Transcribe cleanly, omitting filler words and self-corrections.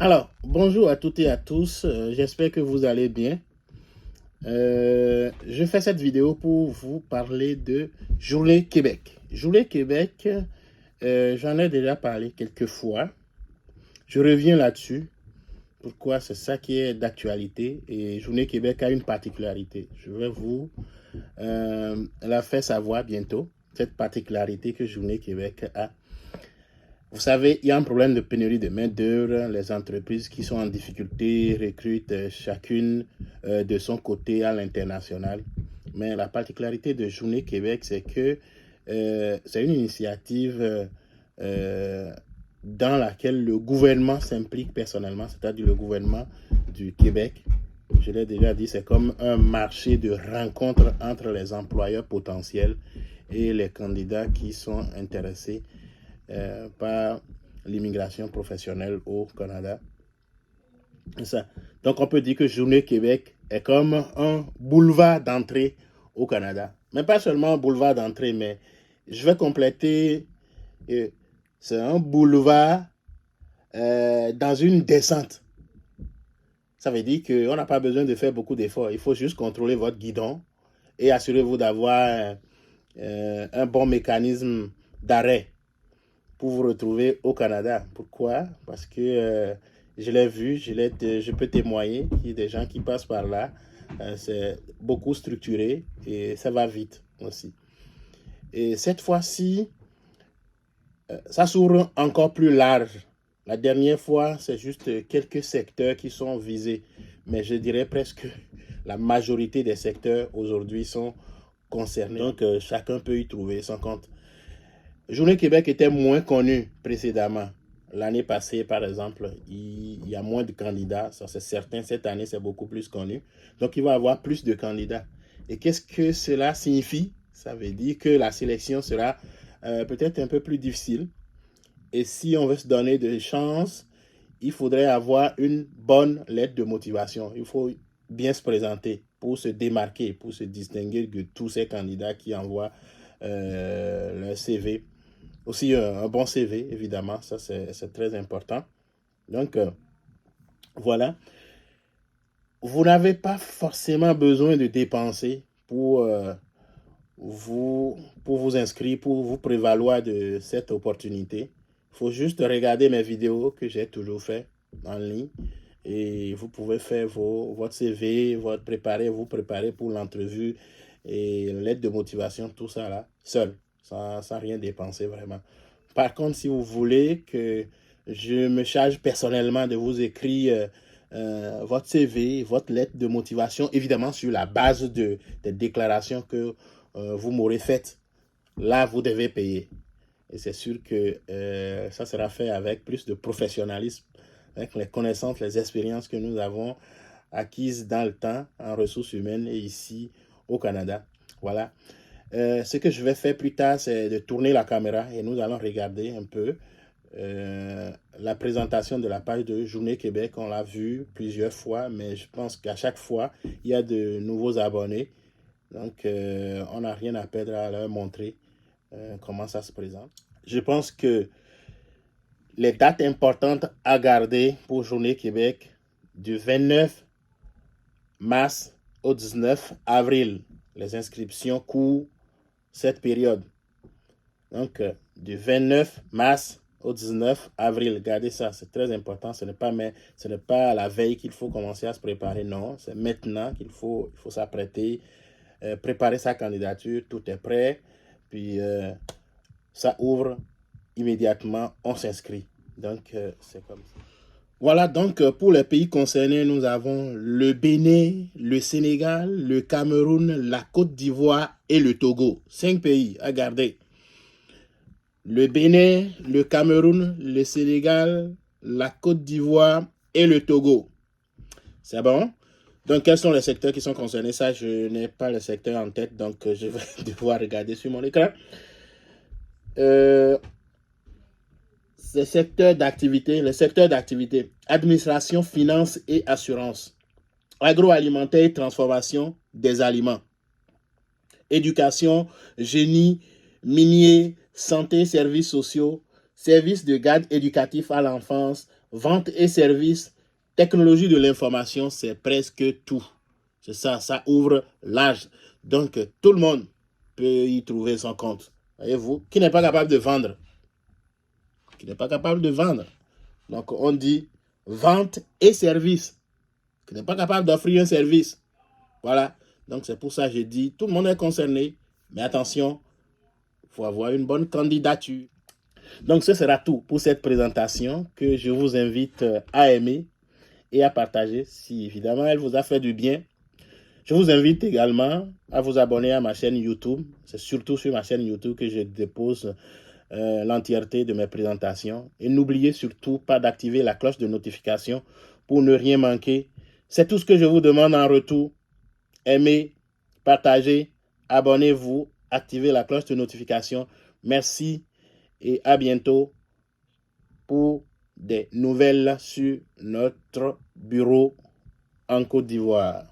Alors, bonjour à toutes et à tous, j'espère que vous allez bien. Je fais cette vidéo pour vous parler de Journée Québec. Journée Québec, j'en ai déjà parlé quelques fois. Je reviens là-dessus. Pourquoi? C'est ça qui est d'actualité. Et Journée Québec a une particularité. Je vais vous la faire savoir bientôt, cette particularité que Journée Québec a. Vous savez, il y a un problème de pénurie de main-d'œuvre. Les entreprises qui sont en difficulté recrutent chacune de son côté à l'international. Mais la particularité de Journée Québec, c'est que c'est une initiative dans laquelle le gouvernement s'implique personnellement, c'est-à-dire le gouvernement du Québec. Je l'ai déjà dit, c'est comme un marché de rencontre entre les employeurs potentiels et les candidats qui sont intéressés par l'immigration professionnelle au Canada. Ça. Donc on peut dire que Journée Québec est comme un boulevard d'entrée au Canada. Mais pas seulement un boulevard d'entrée, mais je vais compléter, c'est un boulevard dans une descente. Ça veut dire qu'on n'a pas besoin de faire beaucoup d'efforts. Il faut juste contrôler votre guidon et assurez-vous d'avoir un bon mécanisme d'arrêt pour vous retrouver au Canada. Pourquoi? Parce que je l'ai vu, je peux témoigner qu'il y a des gens qui passent par là. C'est beaucoup structuré et ça va vite aussi. Et cette fois-ci, ça s'ouvre encore plus large. La dernière fois, c'est juste quelques secteurs qui sont visés. Mais je dirais presque la majorité des secteurs aujourd'hui sont concernés. Donc, chacun peut y trouver son compte. Journée Québec était moins connue précédemment. L'année passée, par exemple, il y a moins de candidats. Ça, c'est certain. Cette année, c'est beaucoup plus connu. Donc, il va y avoir plus de candidats. Et qu'est-ce que cela signifie? Ça veut dire que la sélection sera peut-être un peu plus difficile. Et si on veut se donner des chances, il faudrait avoir une bonne lettre de motivation. Il faut bien se présenter pour se démarquer, pour se distinguer de tous ces candidats qui envoient leur CV. Aussi un bon CV, évidemment, ça c'est très important. Donc, voilà. Vous n'avez pas forcément besoin de dépenser pour vous inscrire, pour vous prévaloir de cette opportunité. Il faut juste regarder mes vidéos que j'ai toujours fait en ligne et vous pouvez faire votre CV, vous préparer pour l'entrevue et l'aide de motivation, tout ça là, seul, sans rien dépenser vraiment. Par contre, si vous voulez que je me charge personnellement de vous écrire votre CV, votre lettre de motivation, évidemment sur la base des déclarations que vous m'aurez faites, là, vous devez payer. Et c'est sûr que ça sera fait avec plus de professionnalisme, avec les connaissances, les expériences que nous avons acquises dans le temps en ressources humaines et ici au Canada. Voilà. Ce que je vais faire plus tard, c'est de tourner la caméra et nous allons regarder un peu la présentation de la page de Journée Québec. On l'a vu plusieurs fois, mais je pense qu'à chaque fois, il y a de nouveaux abonnés. Donc, on n'a rien à perdre à leur montrer comment ça se présente. Je pense que les dates importantes à garder pour Journée Québec, du 29 mars au 19 avril. Les inscriptions couvrent cette période. Donc, du 29 mars au 19 avril. Regardez ça, c'est très important. Ce n'est pas à la veille qu'il faut commencer à se préparer. Non, c'est maintenant qu'il faut s'apprêter, préparer sa candidature. Tout est prêt. Puis, ça ouvre immédiatement. On s'inscrit. Donc, c'est comme ça. Voilà, donc pour les pays concernés, nous avons le Bénin, le Sénégal, le Cameroun, la Côte d'Ivoire et le Togo. 5 pays à garder. Le Bénin, le Cameroun, le Sénégal, la Côte d'Ivoire et le Togo. C'est bon? Donc, quels sont les secteurs qui sont concernés? Ça, je n'ai pas le secteur en tête, donc je vais devoir regarder sur mon écran. Les secteurs d'activité, administration, finance et assurance, agroalimentaire et transformation des aliments, éducation, génie, minier, santé, services sociaux, services de garde éducatif à l'enfance, vente et services, technologie de l'information, c'est presque tout. C'est ça, ça ouvre large. Donc, tout le monde peut y trouver son compte. Voyez-vous, qui n'est pas capable de vendre. Qui n'est pas capable de vendre. Donc, on dit vente et service. Qui n'est pas capable d'offrir un service. Voilà. Donc, c'est pour ça que j'ai dit, tout le monde est concerné. Mais attention, il faut avoir une bonne candidature. Donc, ce sera tout pour cette présentation que je vous invite à aimer et à partager si évidemment elle vous a fait du bien. Je vous invite également à vous abonner à ma chaîne YouTube. C'est surtout sur ma chaîne YouTube que je dépose l'entièreté de mes présentations. Et n'oubliez surtout pas d'activer la cloche de notification pour ne rien manquer. C'est tout ce que je vous demande en retour. Aimez, partagez, abonnez-vous, activez la cloche de notification. Merci et à bientôt pour des nouvelles sur notre bureau en Côte d'Ivoire.